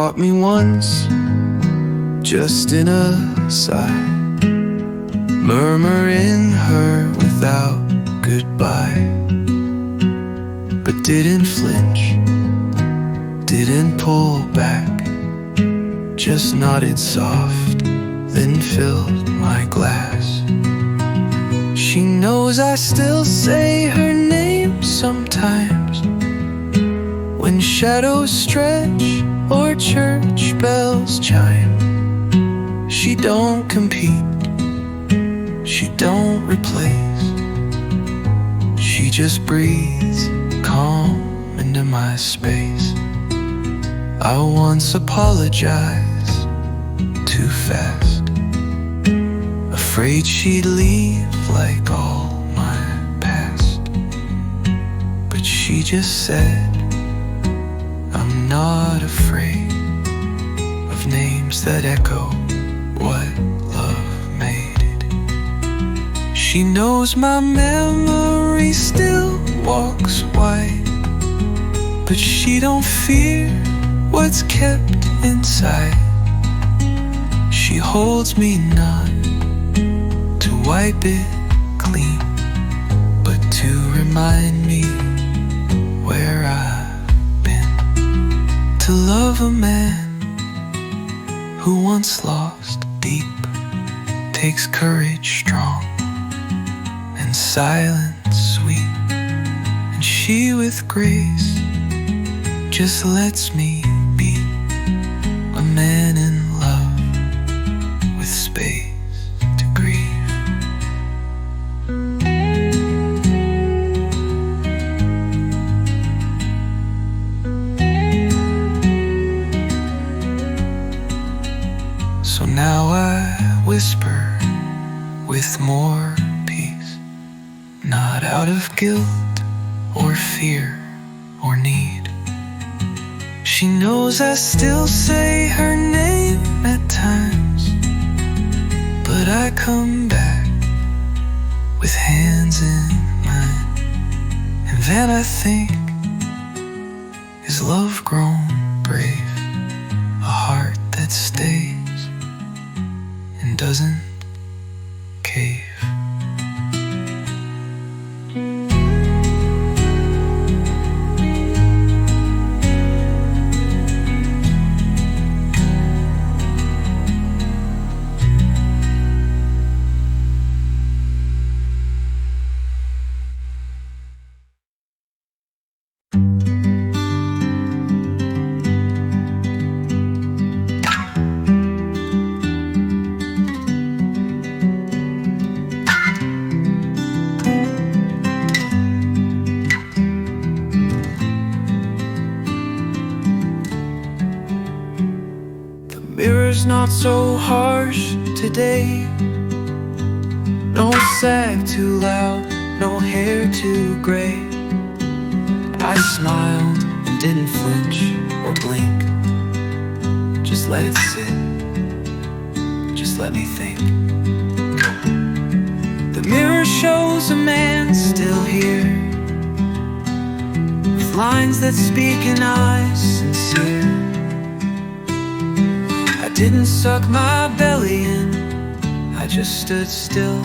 caught me once, just in a sigh, murmuring her without goodbye, but didn't flinch, didn't pull back, just nodded soft, then filled my glass. She knows I still say her name sometimes, when shadows stretch or church bells chime. She don't compete, she don't replace, she just breathes calm into my space. I once apologized too fast, afraid she'd leave like all my past, but she just said, I'm not afraid of names that echo what love made it. She knows my memory still walks wide, but she don't fear what's kept inside. She holds me not to wipe it clean, but to remind me where I've been. To love a man who once lost deep takes courage strong and silence sweet, and she with grace just lets me be a man in love with space to grieve. So now I whisper with more peace, not out of guilt or fear or need. She knows I still say her name at times, but I come back with hands in mine. And then I think, is love grown brave? A heart that stays and doesn't cave. Mirror's not so harsh today, no sag too loud, no hair too gray. I smiled and didn't flinch or blink, just let it sit, just let me think. The mirror shows a man still here, with lines that speak in eyes sincere. I didn't suck my belly in, I just stood still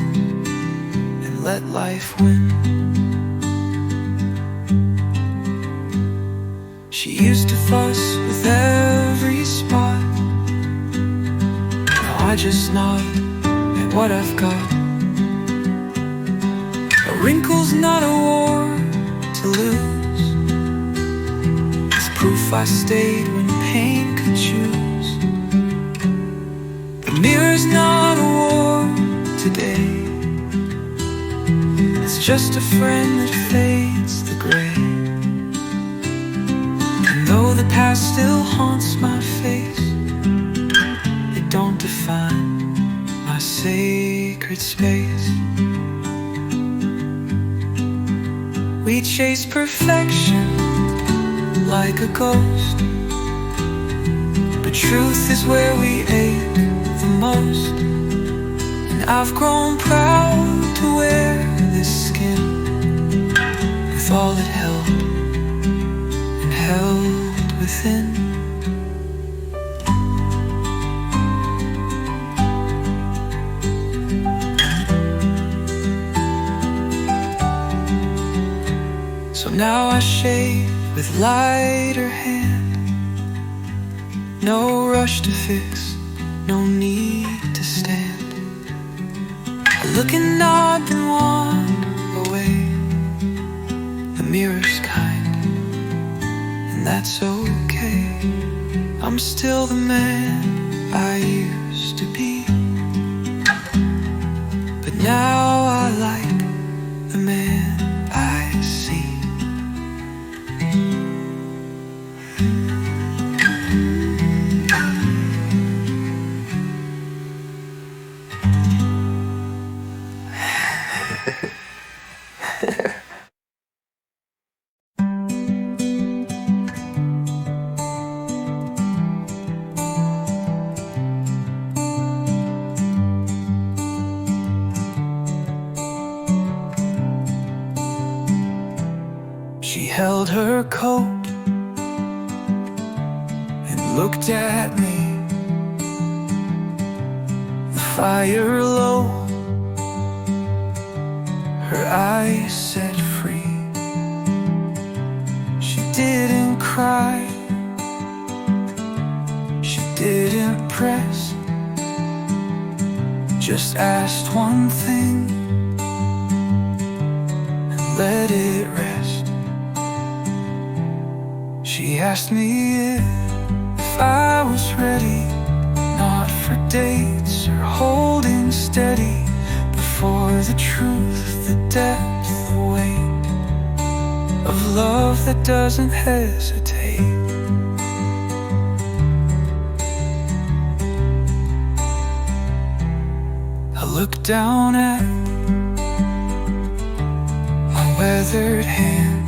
and let life win. She used to fuss with every spot, now I just nod at what I've got. A wrinkle's not a war to lose, it's proof I stayed when pain could choose. The mirror's not a war today, it's just a friend that fades the gray. And though the past still haunts my face, it don't define my sacred space. We chase perfection like a ghost, but truth is where we ache the most. And I've grown proud to wear this skin, with all it held and held within. now I shave with lighter hand. No rush to fix, no need to stand. I look and nod and walk away. The mirror's kind, and that's okay. I'm still the man I used to be, but now I like the man I see. She held her coat and looked at me, the fire low, her eyes set free. She didn't cry, she didn't press, just asked one thing and let it rest. She asked me if I was ready, not for dates or holding steady, but for the truth, the depth, the weight of love that doesn't hesitate. I looked down at my weathered hands,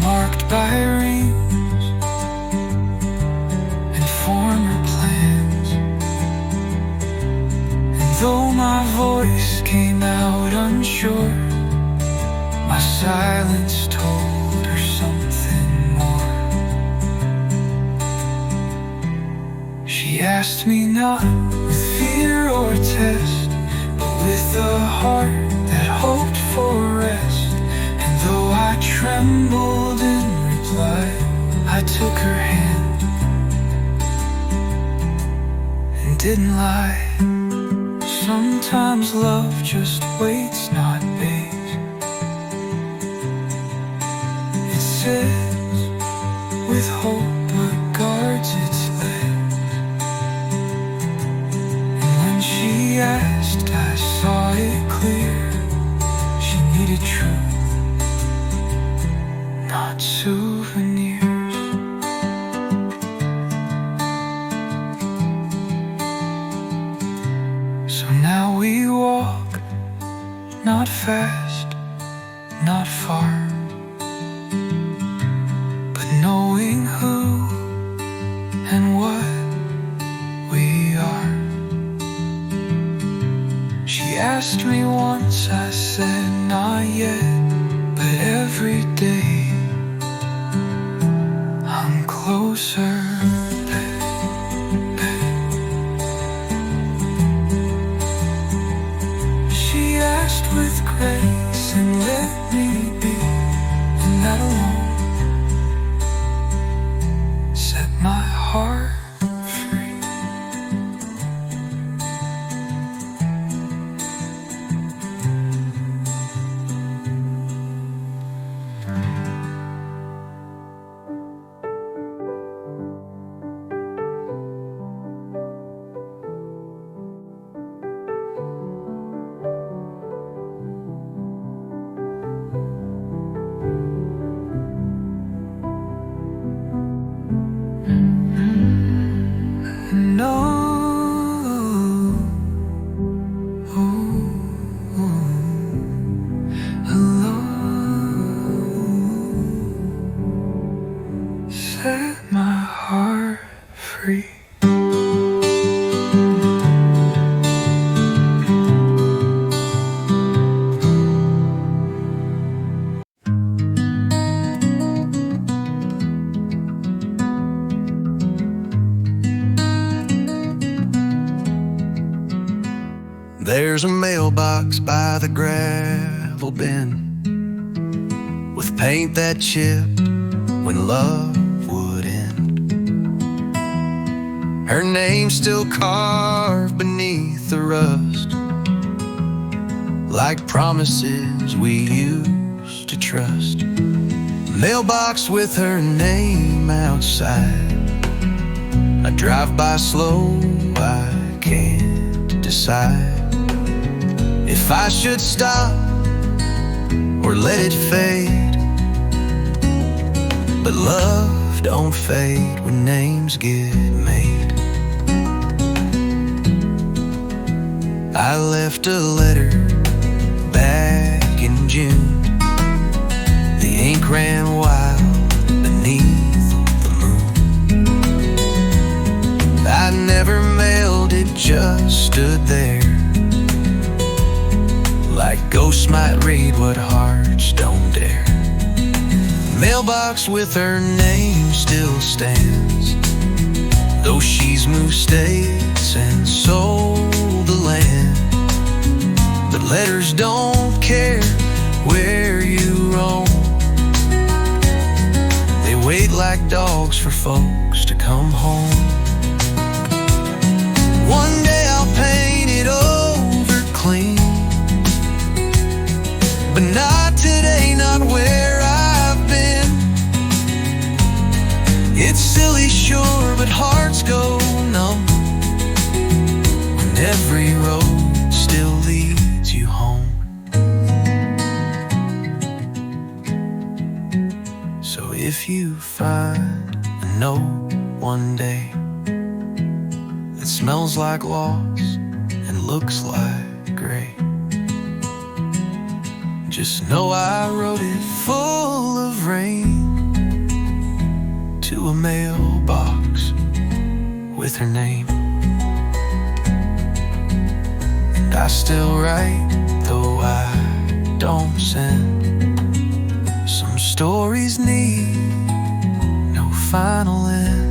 marked by rings and former plans. And though my voice came out unsure, my silence told her something more. She asked me not with fear or test, but with a heart that hoped for rest. Though I trembled in reply, I took her hand and didn't lie. Sometimes love just waits, not begs. It sits with hope but guards its legs. And when she asked, I saw it clear. She needed truth, not souvenirs. So now we walk, not fast, not far, but knowing who and what we are. She asked me once, I said not yet, but every day I'm closer. She asked with grace and let me be, and that alone set my heart free. Set my heart free. There's a mailbox by the gravel bin. paint that chipped when love would end. Her name still carved beneath the rust, like promises we used to trust. Mailbox with her name outside. I drive by slow, I can't decide if I should stop or let it fade. But love don't fade when names get made. I left a letter back in June. The ink ran wild beneath the moon. I never mailed it, just stood there, like ghosts might read what hearts don't dare. Mailbox with her name still stands, though she's moved states and sold the land. But letters don't care where you roam. They wait like dogs for folks to come home. One day I'll paint it over clean, but not today, not where I've been. It's silly, sure, but hearts go numb when every road still leads you home. So if you find a note one day that smells like loss and looks like gray, just know I wrote it full of rain to a mailbox with her name. And I still write, though I don't send. Some stories need no final end.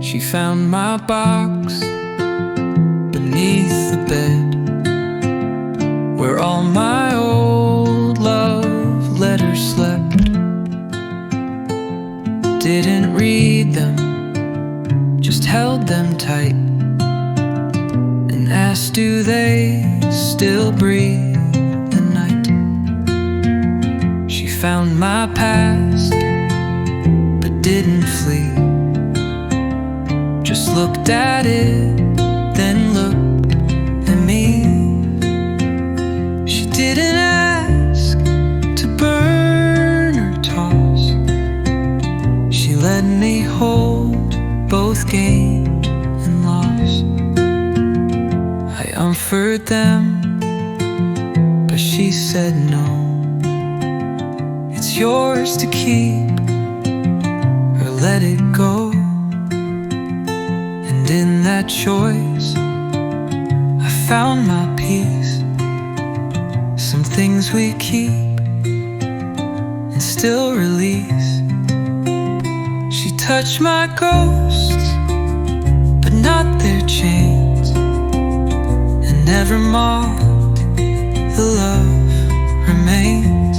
She found my box beneath the bed, where all my old love letters slept. Didn't read them, just held them tight, and asked, do they still breathe the night? She found my past, but didn't flee. Just looked at it, then looked at me. She didn't ask to burn or toss. She let me hold both gain and loss. I offered them, but she said no. It's yours to keep or let it go. And in that choice, I found my peace. Some things we keep and still release. She touched my ghosts, but not their chains, and never mocked the love remains.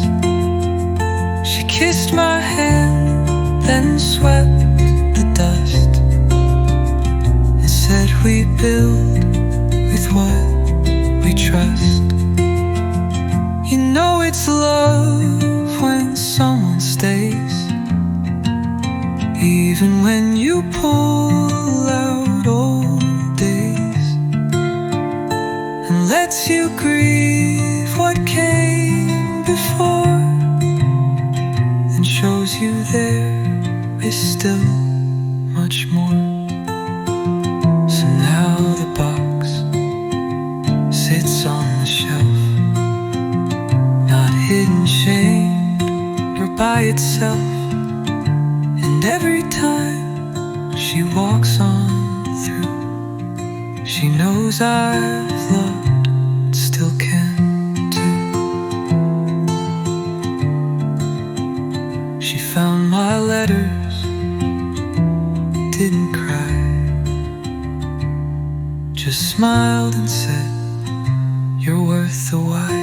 She kissed my hand, then swept the dust, said we build with what we trust. You know it's love when someone stays, even when you pull out old days, and lets you grieve what came before, and shows you there is still much more. So now the box sits on the shelf, not hidden, shamed, or by itself. those I've loved still can too. She found my letters, didn't cry, just smiled and said, "You're worth the while."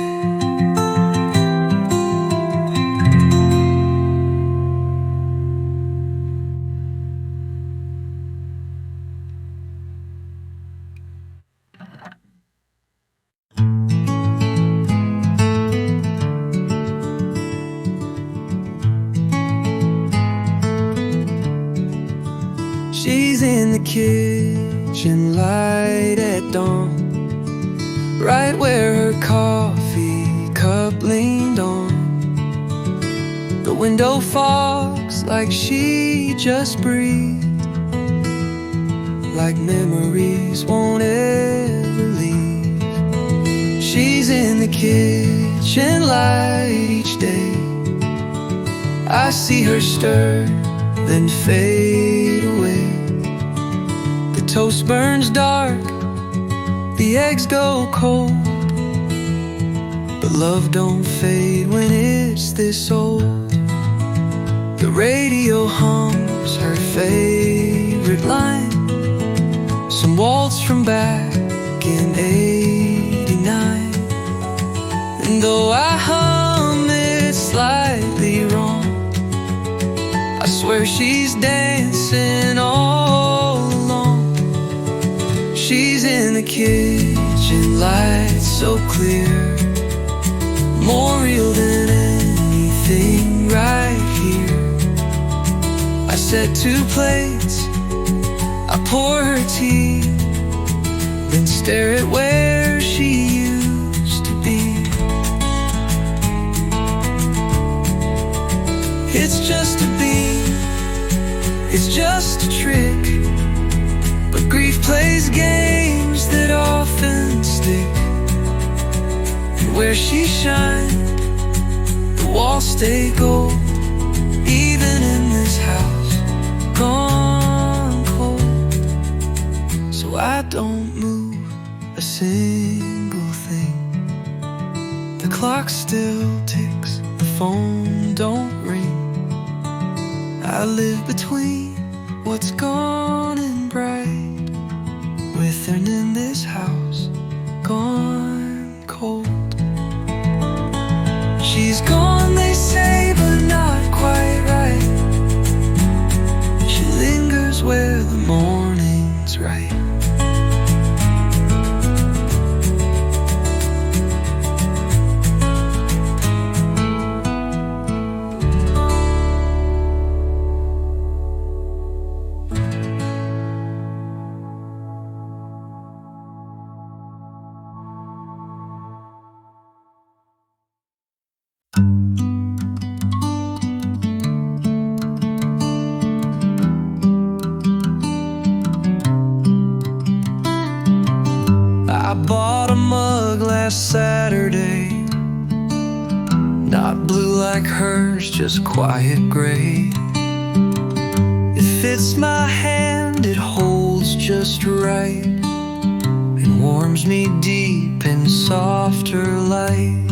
She's in the kitchen light at dawn, right where her coffee cup leaned on. The window fogs like she just breathed, like memories won't ever leave. She's in the kitchen light each day. I see her stir, then fade away. The toast burns dark, the eggs go cold, but love don't fade when it's this old. The radio hums her favorite line, some waltz from back in '89. And though I hum it slightly wrong, I swear she's dancing all along. She's in the kitchen light so clear, more real than anything right here. I set 2 plates, I pour her tea, then stare at where she used to be. It's just a beat, it's just a trick, but grief plays games that often stick. And where she shined, the walls stay gold, even in this house gone cold. So I don't move a single thing. The clock still ticks, the phone don't ring. I live between what's gone and bright, with and in this house gone cold. She's gone, they say, but not quite right. She lingers where the morning's right. I bought a mug last Saturday, not blue like hers, just quiet gray. It fits my hand, it holds just right, and warms me deep in softer light.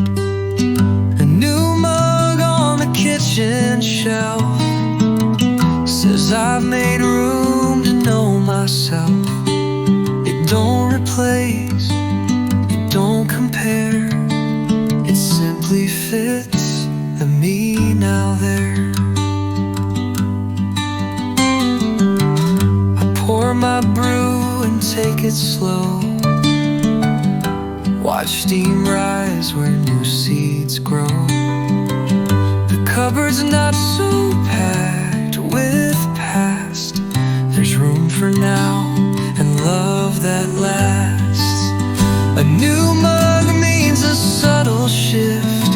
A new mug on the kitchen shelf says I've made room to know myself. It don't replace, it don't compare, it simply fits the me now there. I pour my brew and take it slow, watch steam rise where new seeds grow. The cupboard's not so packed with past, there's room for now and love that lasts. A new mug means a subtle shift,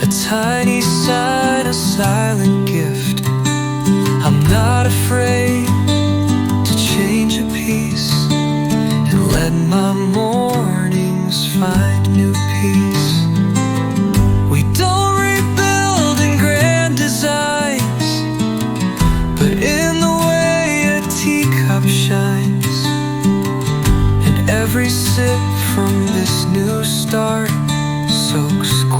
a tiny sign, a silent gift. I'm not afraid to change a piece and let my mornings find new peace. We don't rebuild in grand designs, but in the way a teacup shines.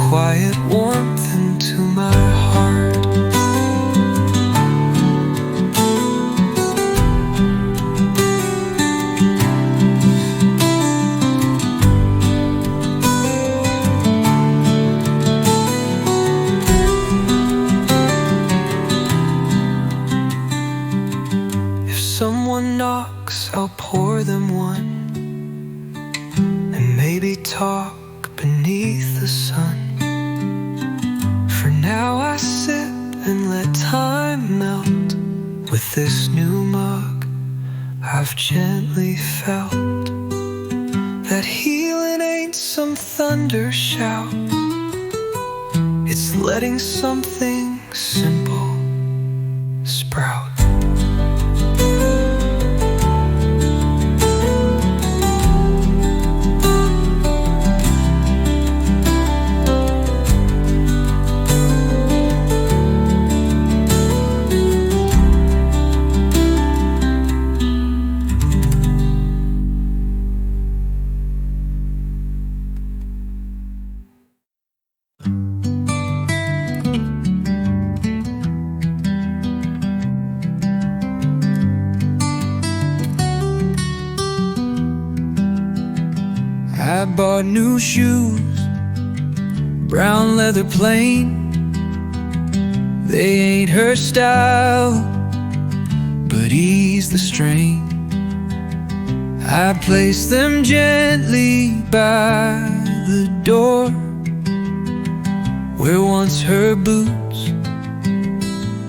quiet warmth into my heart. If someone knocks, I'll pour them one, and maybe talk beneath the sun. For now I sit and let time melt. With this new mug, I've gently felt that healing ain't some thunder shout. It's letting something simple sprout. I bought new shoes, brown leather plain. They ain't her style, but ease the strain. I placed them gently by the door, where once her boots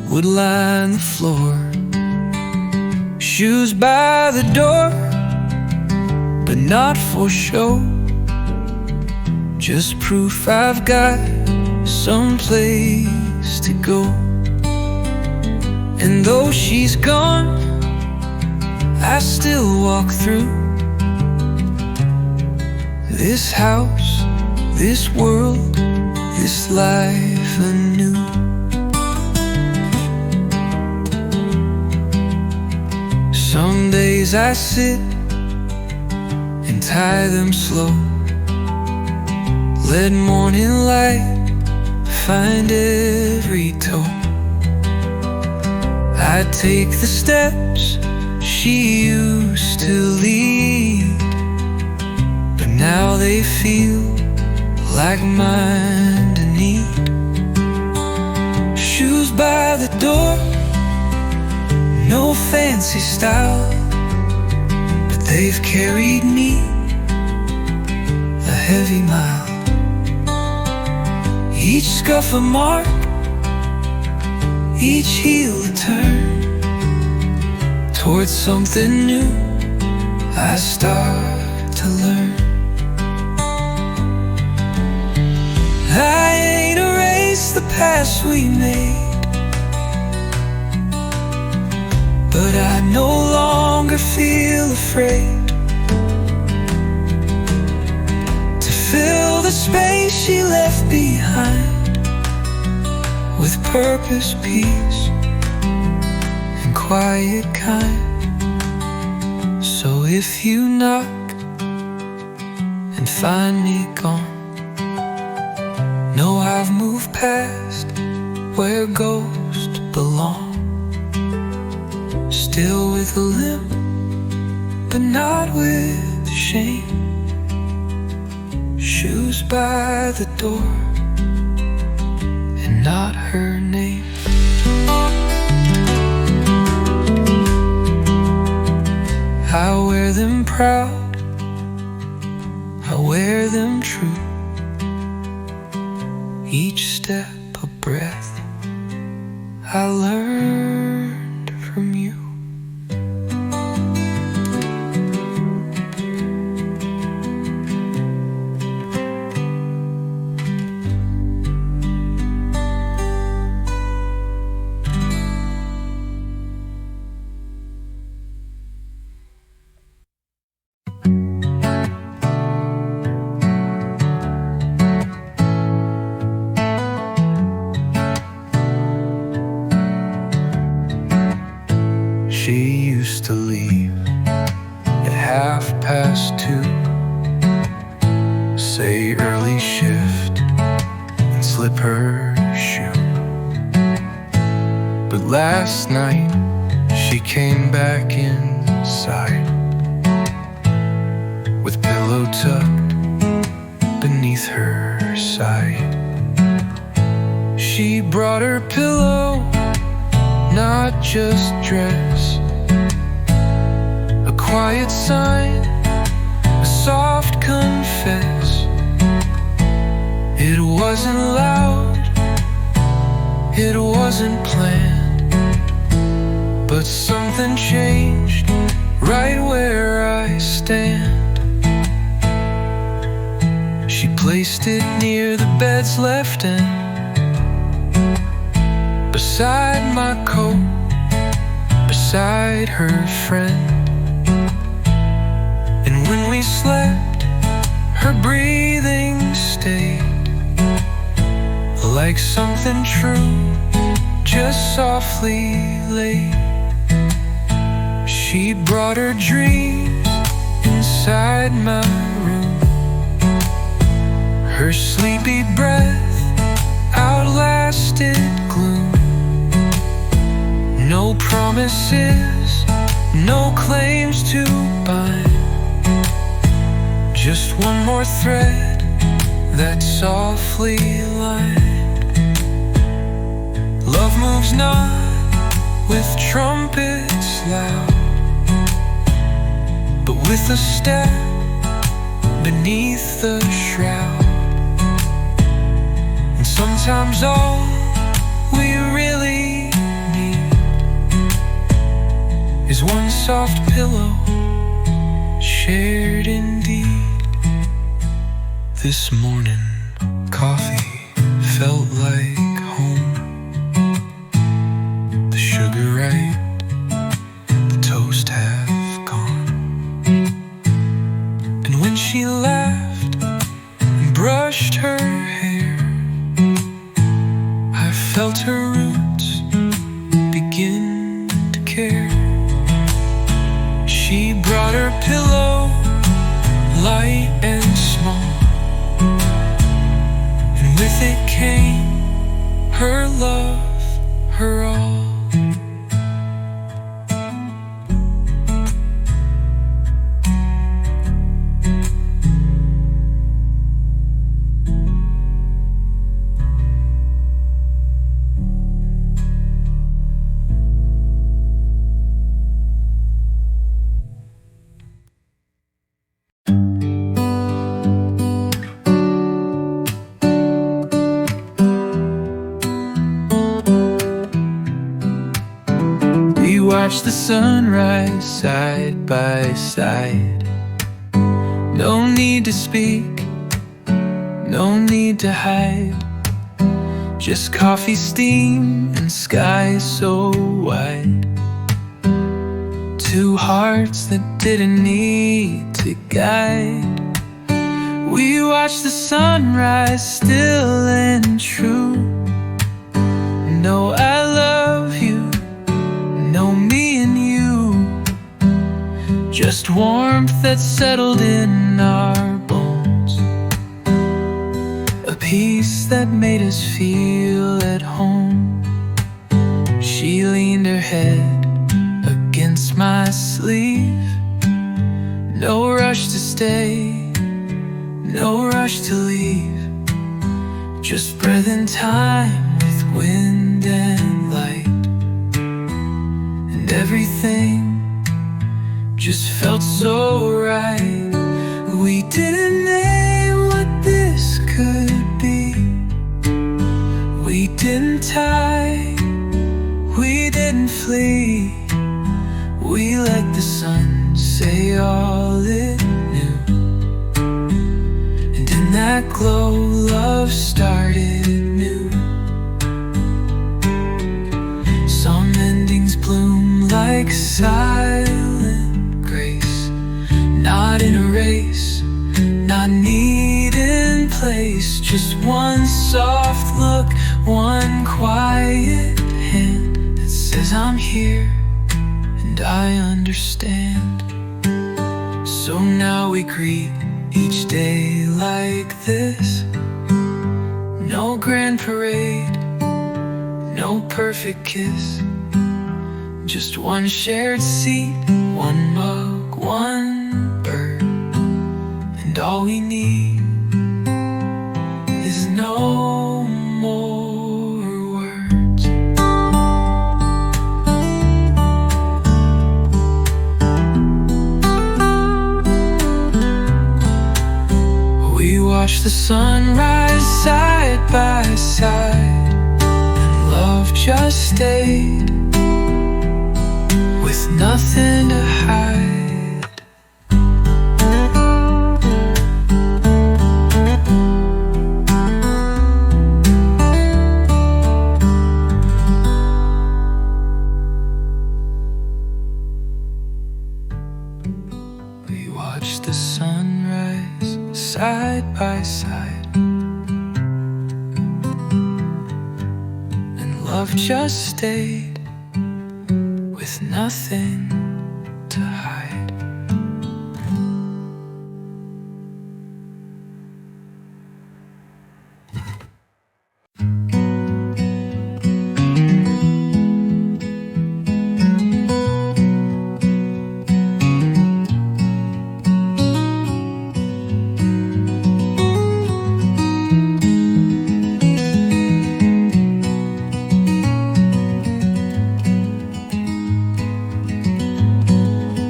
would line the floor. Shoes by the door, but not for show, just proof I've got some place to go. And though she's gone, I still walk through this house, this world, this life anew. Some days I sit and tie them slow, let morning light find every toe. I take the steps she used to lead, but now they feel like mine to need. Shoes by the door, no fancy style, but they've carried me a heavy mile. Each scuff a mark, each heel a turn towards something new I start to learn. I ain't erased the past we made, but I no longer feel afraid to fill the space she left behind with purpose, peace, and quiet kind. So if you knock and find me gone, know I've moved past where ghosts belong. Still with a limp, but not with shame. Shoes by the door, and not her name. I wear them proud, I wear them true. Each step a breath I learned from you. She used to leave at 2:30, say early shift, last night she came back inside with pillow tucked beneath her side. She brought her pillow, not just dress, a quiet sign, a soft confess. It wasn't loud, it wasn't planned, but something changed right where I stand. She placed it near the bed's left end, beside my coat, beside her friend. And when we slept, her breathing stayed like something true, just softly laid. She brought her dreams inside my room. Her sleepy breath outlasted gloom. No promises, no claims to bind, just one more thread that softly lined. Love moves not with trumpets loud, but with a step beneath the shroud. And sometimes all we really need is one soft pillow shared indeed. This morning, coffee felt like home. The sugar right, the toast half gone. And when she laughed and brushed her hair, I felt her roots begin to care. She brought her pillow, light and small, and with it came her love, her all. Watch the sunrise side by side. No need to speak, no need to hide. Just coffee steam and sky so wide. Two hearts that didn't need to guide. We watch the sunrise still and true. No, I love you. No, me and you, just warmth that settled in our bones, a peace that made us feel at home. She leaned her head against my sleeve. No rush to stay, no rush to leave, just breath in time with wind and light. Everything just felt so right. We didn't name what this could be. We didn't tie, we didn't flee. We let the sun say all it knew. And in that glow, love started new. Some endings bloom like silent grace, not in a race, not need in place. Just one soft look, one quiet hand that says I'm here and I understand. So now we greet each day like this. No grand parade, no perfect kiss, Just one shared seat, one mug, one bird, and all we need is no more words. We watched the sunrise side by side, and love just stayed with nothing to hide. We watched the sunrise side by side, and love just stayed with nothing to hide.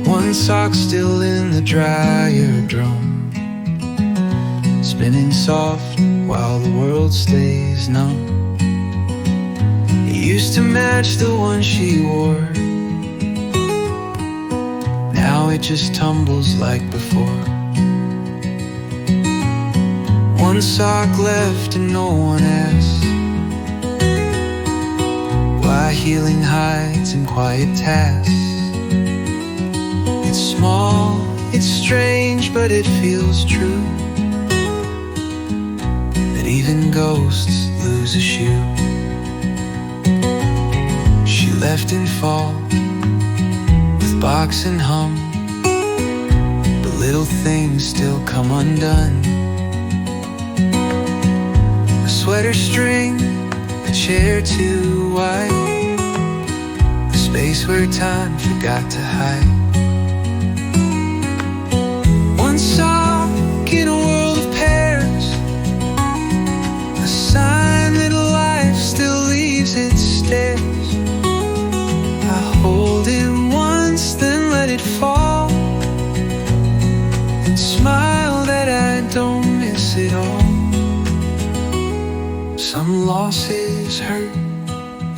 One sock still in the dryer drum, spinning soft while the world stays numb. It used to match the one she wore, now it just tumbles like before. One sock left and no one asks why healing hides in quiet tasks. It's small, it's strange, but it feels true that even ghosts lose a shoe. She left in fall with box and hum, but little things still come undone. A sweater string, a chair too wide, a space where time forgot to hide. One sock in a world of pairs, a sign that life still leaves its stairs. I hold it once, then let it fall, and smile that I don't miss it all. Some losses hurt,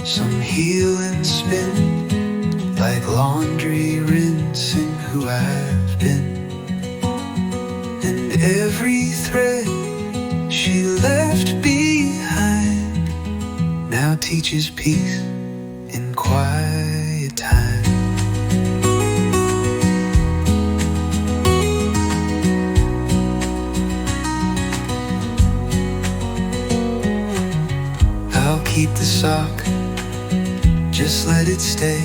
some heal and spin, like laundry rinsing who I've been. And every thread she left behind now teaches peace in quiet time. I'll keep the sock, just let it stay,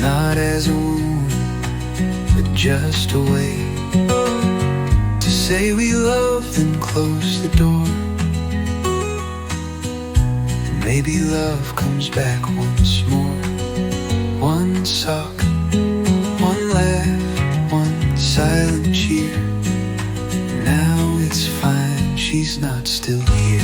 not as a wound, but just a way to say we love, then close the door. And maybe love comes back once more. One sock, one laugh, one silent cheer. Now it's fine, she's not still here.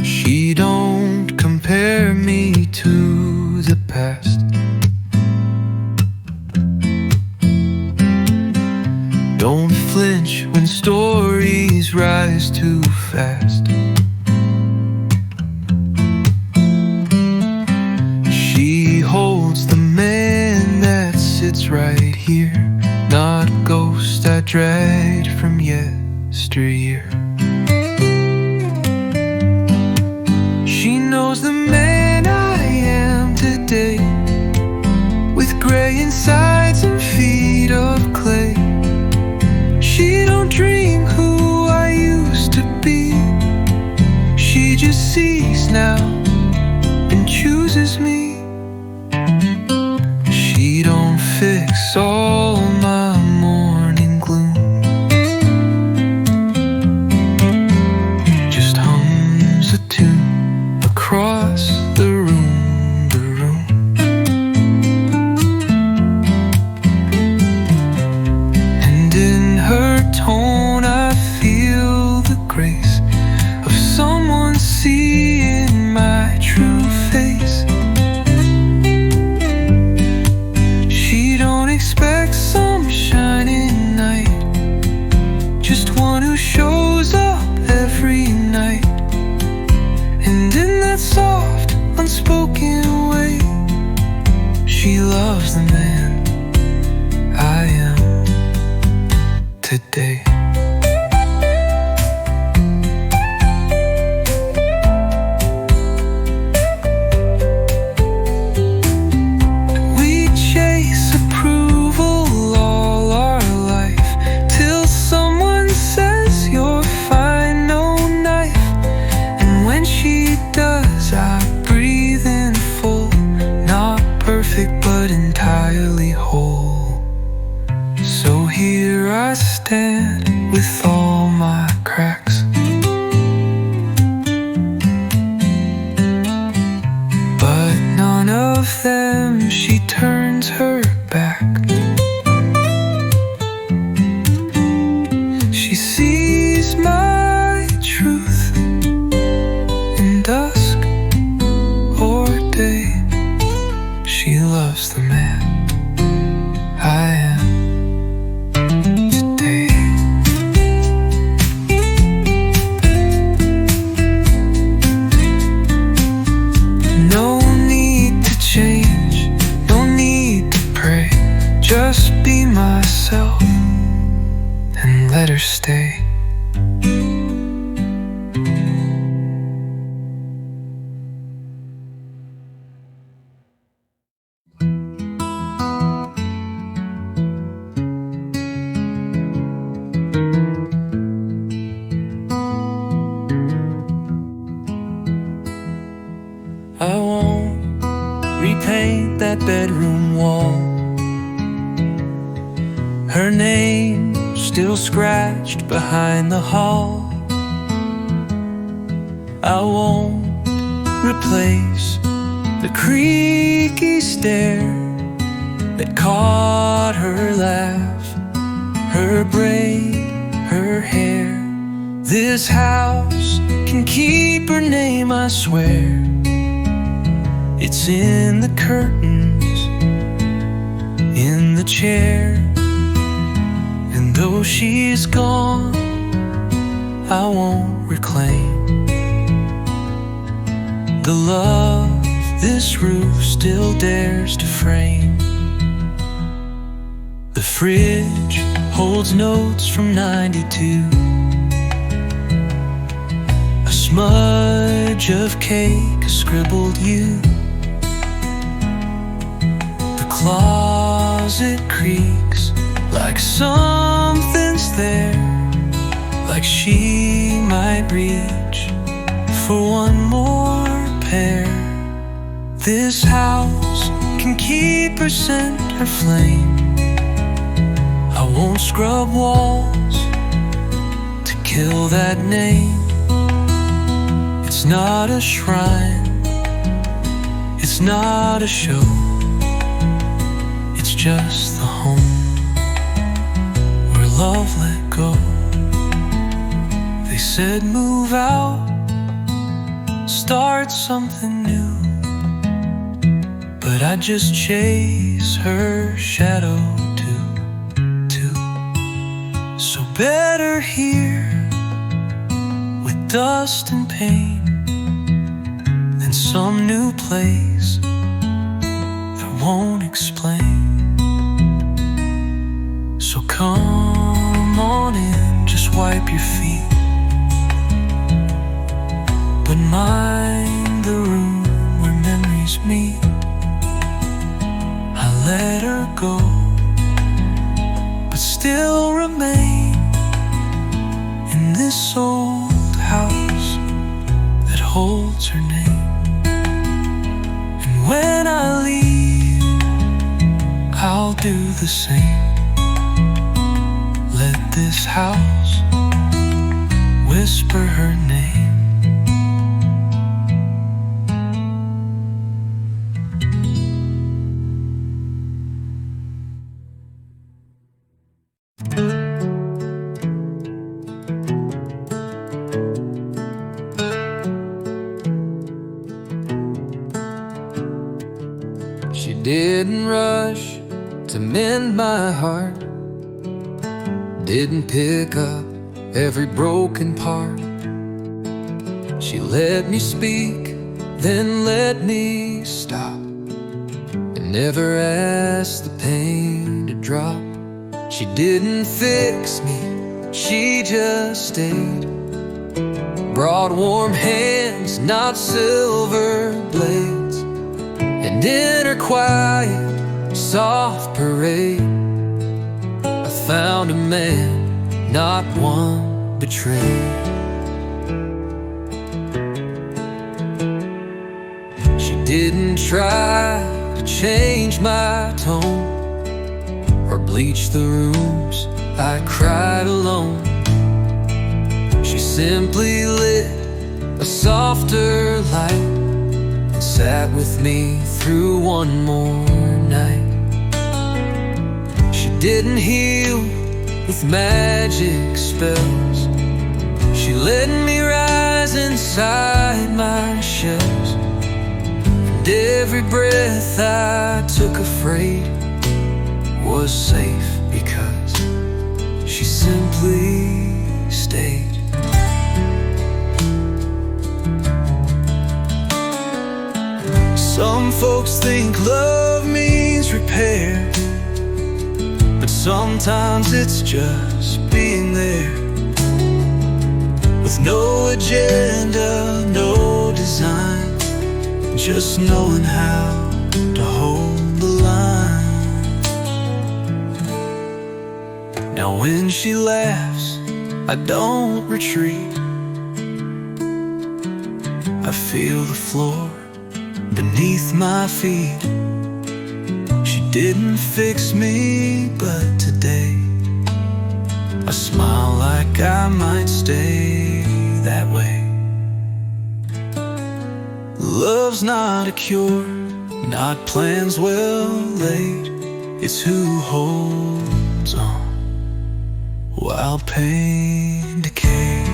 She don't compare me to the past. Don't flinch when stories rise too fast. She holds the man that sits right here, not a ghost I dragged from yesteryear. She knows the man I am today, with gray insides and feet of clay. She don't dream who I used to be, she today. We chase approval all our life till someone says you're fine, no knife. And when she does, I breathe in full, not perfect but entirely whole. So here I stand with all my cracks, but none of them she turns her back. She sees my truth in dusk or day. She loves the man I am today. No need to change, no need to pray. Just be myself and let her stay. I won't repaint that bedroom wall. Her name still scratched behind the hall. I won't replace the creaky stair that caught her laugh, her braid, her hair. This house can keep her name, I swear. It's in the curtains, in the chair. And though she's gone, I won't reclaim the love this roof still dares to frame. The fridge holds notes from '92, a smudge of cake, a scribbled you. Closet creaks like something's there, like she might reach for one more pair. This house can keep her scent, her flame. I won't scrub walls to kill that name. It's not a shrine, it's not a show, just the home where love let go. They said move out, start something new, but I just chase her shadow too. So better here with dust and pain than some new place that won't explain. So come on in, just wipe your feet, but mind the room where memories meet. I let her go, but still remain in this old house that holds her name. And when I leave, I'll do the same. Let this house whisper her name. She didn't rush to mend my heart, didn't pick up every broken part. She let me speak, then let me stop, and never asked the pain to drop. She didn't fix me, she just stayed. Broad warm hands, not silver blades. And in her quiet, soft parade, I found a man, not one betrayed. She didn't try to change my tone or bleach the rooms I cried alone. She simply lit a softer light and sat with me through one more night. She didn't heal with magic spells. She let me rise inside my shells. And every breath I took afraid was safe because she simply stayed. Some folks think love means repair, but sometimes it's just being there, with no agenda, no design, just knowing how to hold the line. Now when she laughs, I don't retreat. I feel the floor beneath my feet. She didn't fix me, but today I smile like I might stay that way. Love's not a cure, not plans well laid. It's who holds on while pain decays.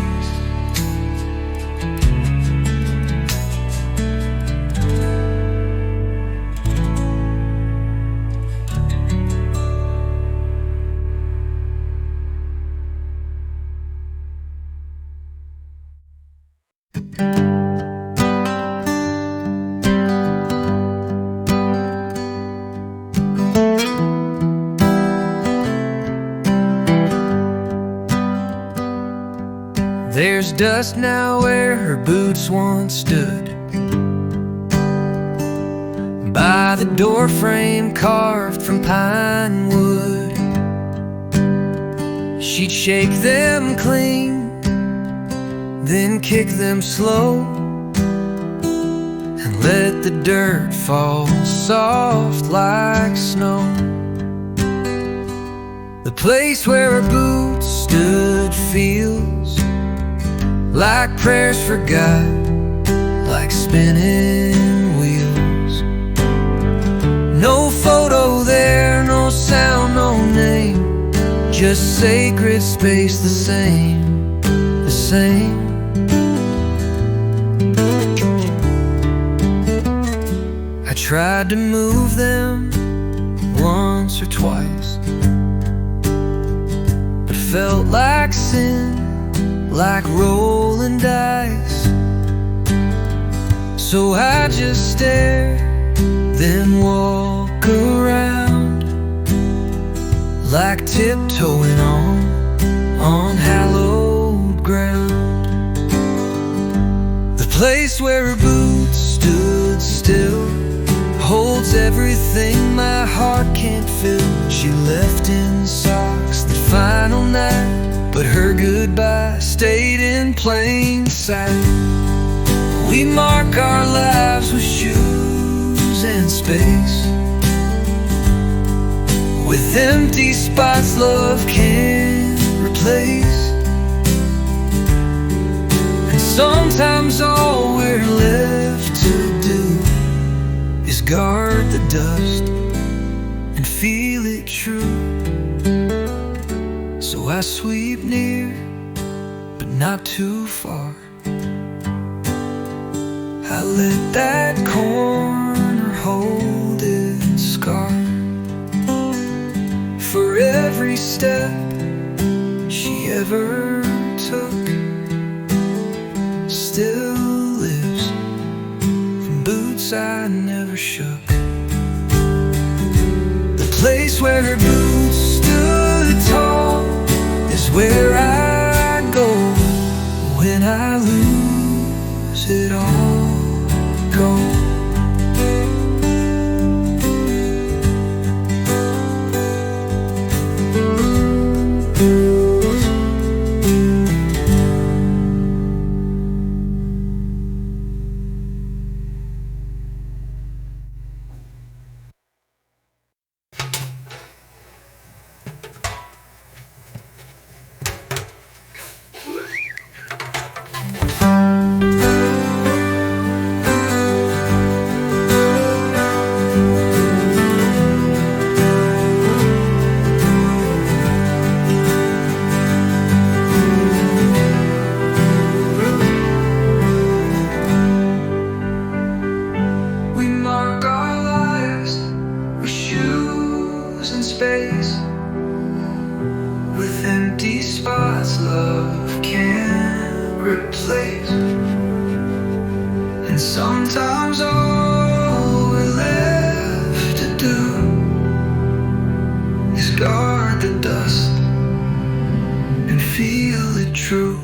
There's dust now where her boots once stood, by the door frame carved from pine wood. She'd shake them clean, then kick them slow, and let the dirt fall soft like snow. The place where her boots stood feels like prayers forgot, like spinning wheels. No photo there, no sound, no name, just sacred space, the same, the same. I tried to move them once or twice, but felt like sin, like rolling dice. So I just stare, then walk around, like tiptoeing on hallowed ground. The place where her boots stood still holds everything my heart can't fill. She left in socks that final night, but her goodbye stayed in plain sight. We mark our lives with shoes and space, with empty spots love can't replace. And sometimes all we're left to do is guard the dust and feel it true. So I sweep near, but not too far. I let that corner hold its scar. For every step she ever took still lives from boots I never shook. The place where her boots stood where I go when I lose it all. Go. With empty spots love can't replace, and sometimes all we're left to do is guard the dust and feel it true.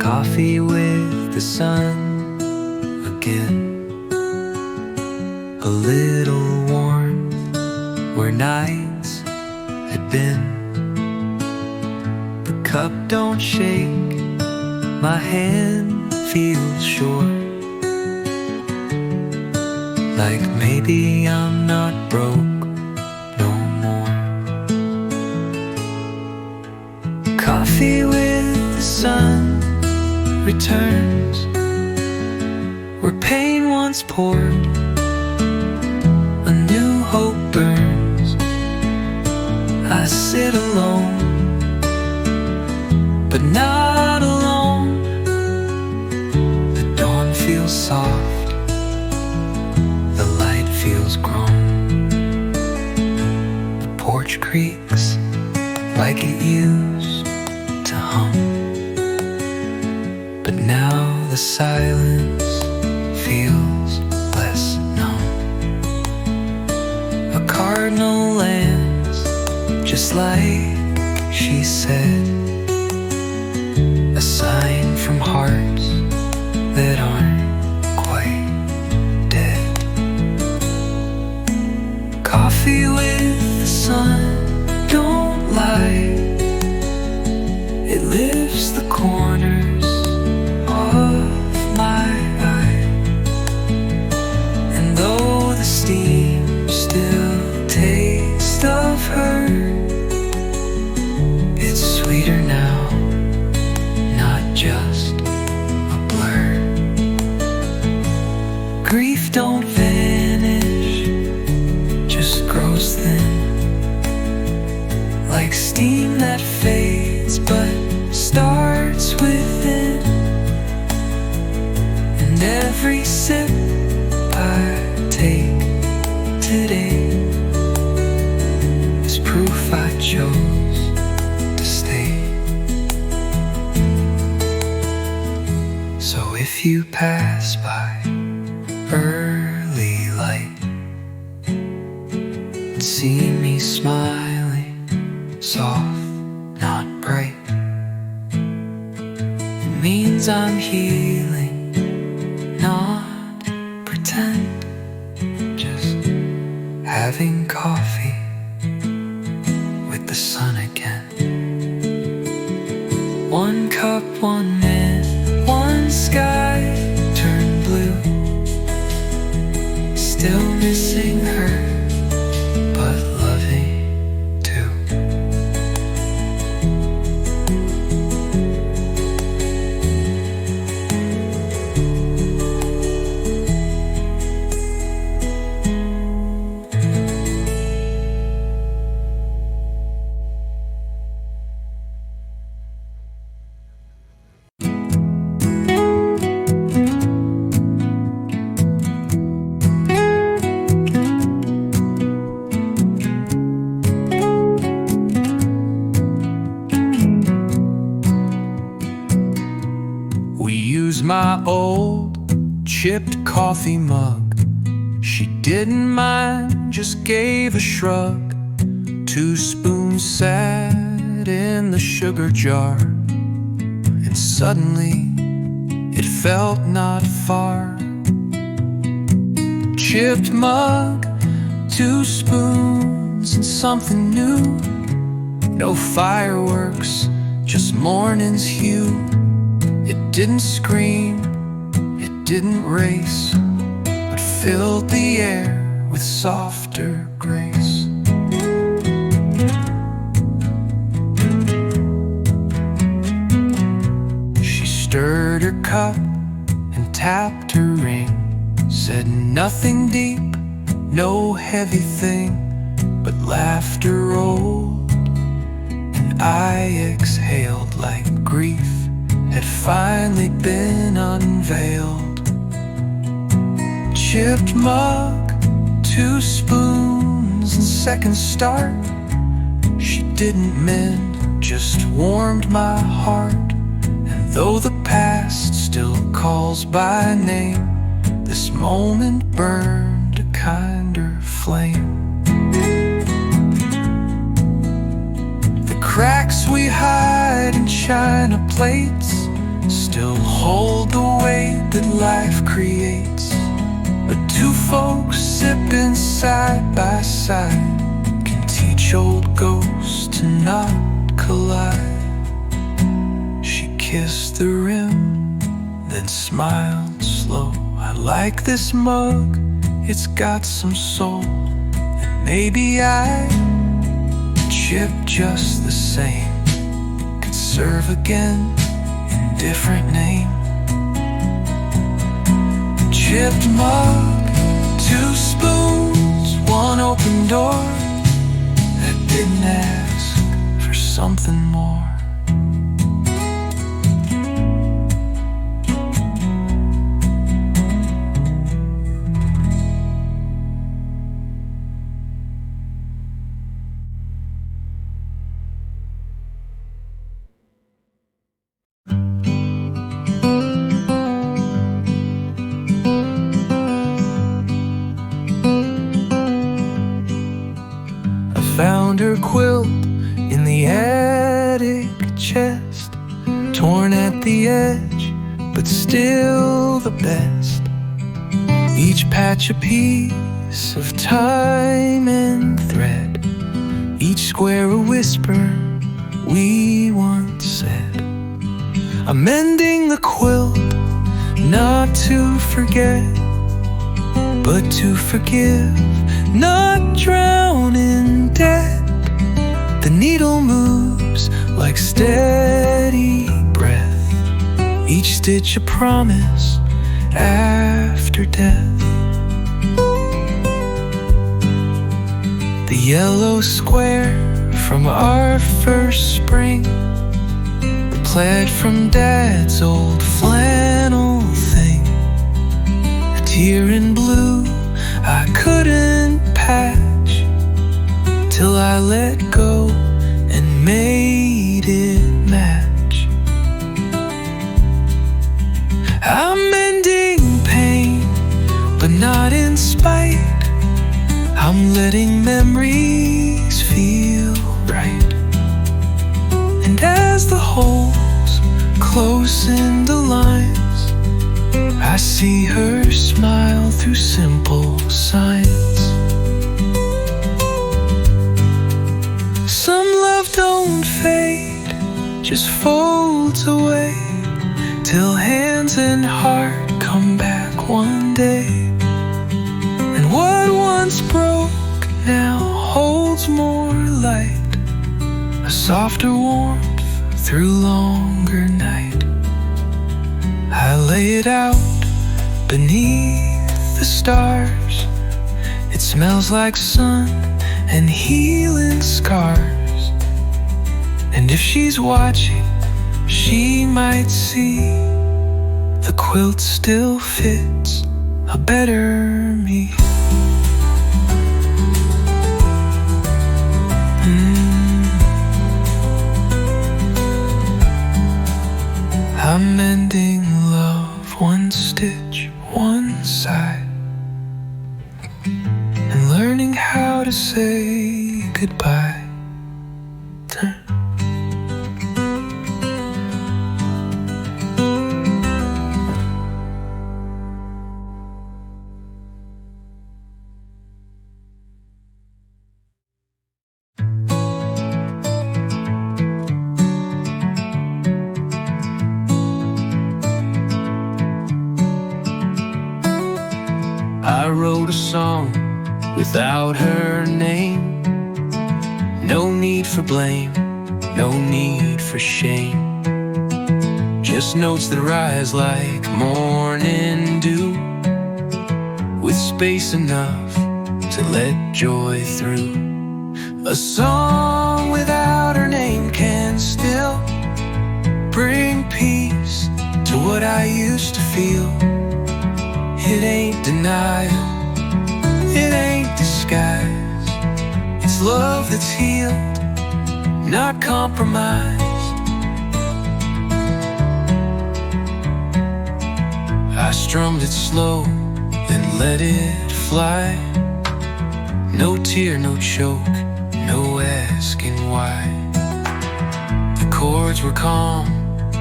Coffee with the sun again, a little warm where nights had been. The cup don't shake, my hand feels short, like maybe I'm not broke no more. Coffee with the sun returns, where pain once poured, a new hope burns. I sit alone, but not alone. The dawn feels soft, the light feels grown. The porch creaks like it used to hum, but now the silence feels less numb. A cardinal lands just like she said, a sign from hearts that aren't quite dead. Coffee with the sun, don't lie, it lifts the corners of my eye, and though the steam still tastes of her, it's sweeter now, not just a blur. Grief don't vanish, just grows thin, like steam that fades but starts within. And every sip I take today is proof I chose to stay. So if you pass by early light and see me smiling, soft, not bright, it means I'm healing, not pretend, just having coffee with the sun again. One cup, one man, one sky turned blue, still missing her, but loving too. my old chipped coffee mug. She didn't mind, just gave a shrug. 2 spoons sat in the sugar jar, and suddenly it felt not far. Chipped mug, 2 spoons, and something new. No fireworks, just morning's hue. It didn't scream, it didn't race, but filled the air with softer grace. She stirred her cup and tapped her ring, said nothing deep, no heavy thing, but laughter rolled, and I exhaled like grief had finally been unveiled. Chipped mug, 2 spoons, and second start. She didn't mend, just warmed my heart. And though the past still calls by name, this moment burned a kinder flame. The cracks we hide in china plates still hold the weight that life creates. But 2 folks sipping side by side can teach old ghosts to not collide. She kissed the rim, then smiled slow. I like this mug, it's got some soul. And maybe I, chip just the same, could serve again in different name. Chipped mug, 2 spoons, 1 open door that didn't ask for something more. Found her quilt in the attic chest, torn at the edge, but still the best. Each patch a piece of time and thread, each square a whisper we once said. I'm mending the quilt, not to forget, but to forgive, not drown in debt. The needle moves like steady breath, each stitch a promise after death. The yellow square from our first spring, the plaid from Dad's old flannel thing, a tear in blue I couldn't patch, till I let go and made it match. I'm mending pain, but not in spite. I'm letting memories feel right. And as the holes close in the lines, I see her smile through simple signs. Some love don't fade, just folds away, till hands and heart come back one day. And what once broke now holds more light, a softer warmth through longer night. I lay it out beneath the stars. It smells like sun and healing scars. And if she's watching, she might see the quilt still fits a better me. I'm mending love wrote a song without her name. No need for blame, no need for shame. Just notes that rise like morning dew, with space enough to let joy through. A song without her name can still bring peace to what I used to feel. It ain't denial, it ain't disguise. It's love that's healed, not compromise. I strummed it slow, then let it fly. No tear, no choke, no asking why. The chords were calm,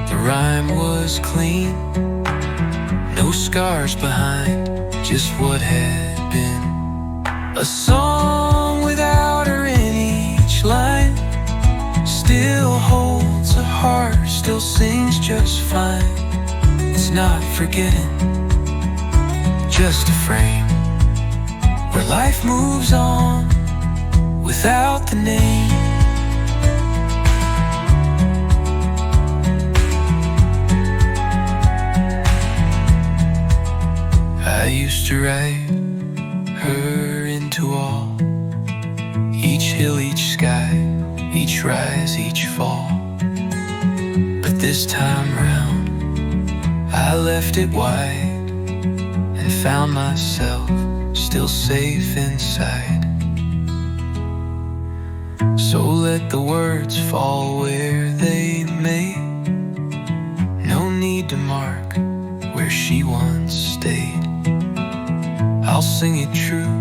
the rhyme was clean. No scars behind, just what had been. A song without her in each line still holds a heart, still sings just fine. It's not forgetting, just a frame where life moves on without the name. I used to write her into all, each hill, each sky, each rise, each fall. But this time round I left it wide and found myself still safe inside. So let the words fall where they may. No need to mark where she once stayed. I'll sing it true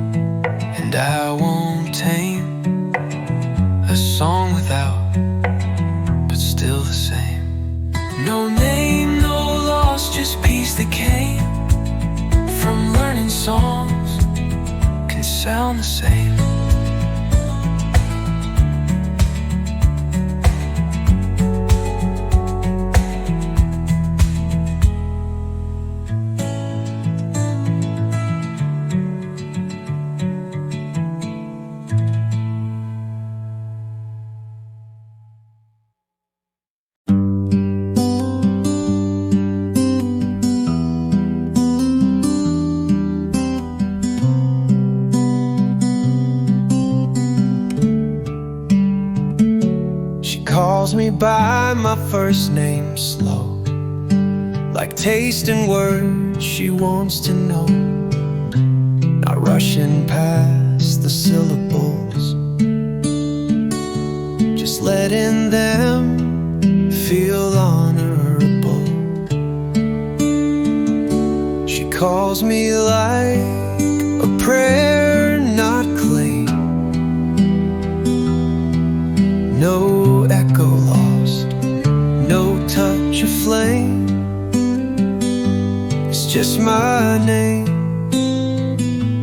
and I won't tame a song without, but still the same. No name, no loss, just peace that came from learning songs can sound the same. Calls me by my first name slow, like tasting words she wants to know, not rushing past the syllables, just letting them feel honorable. She calls me like a prayer not claimed, no echo lost, no touch of flame. It's just my name,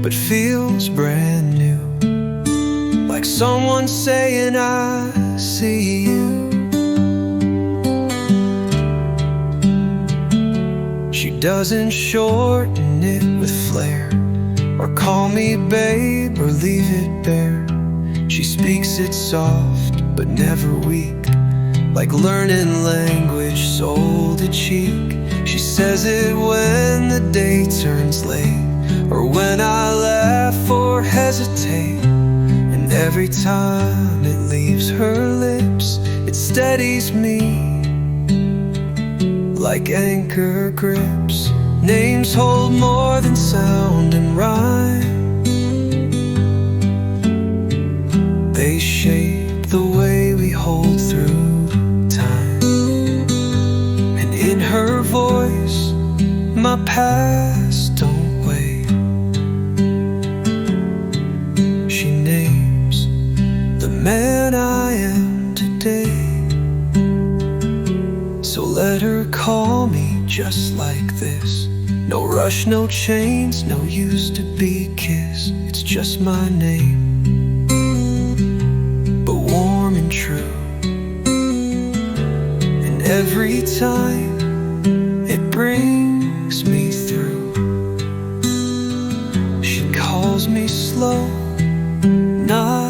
but feels brand new, like someone saying I see you. She doesn't shorten it with flair, or call me babe, or leave it bare. She speaks it soft but never weak, like learning language soul to cheek. She says it when the day turns late, or when I laugh or hesitate. And every time it leaves her lips, it steadies me like anchor grips. Names hold more than sound and rhyme, they shape the way we hold through time. And in her voice, my past don't wait. She names the man I am today. So let her call me just like this. No rush, no chains, no used to be kiss. It's just my name, warm and true. And every time it brings me through, she calls night.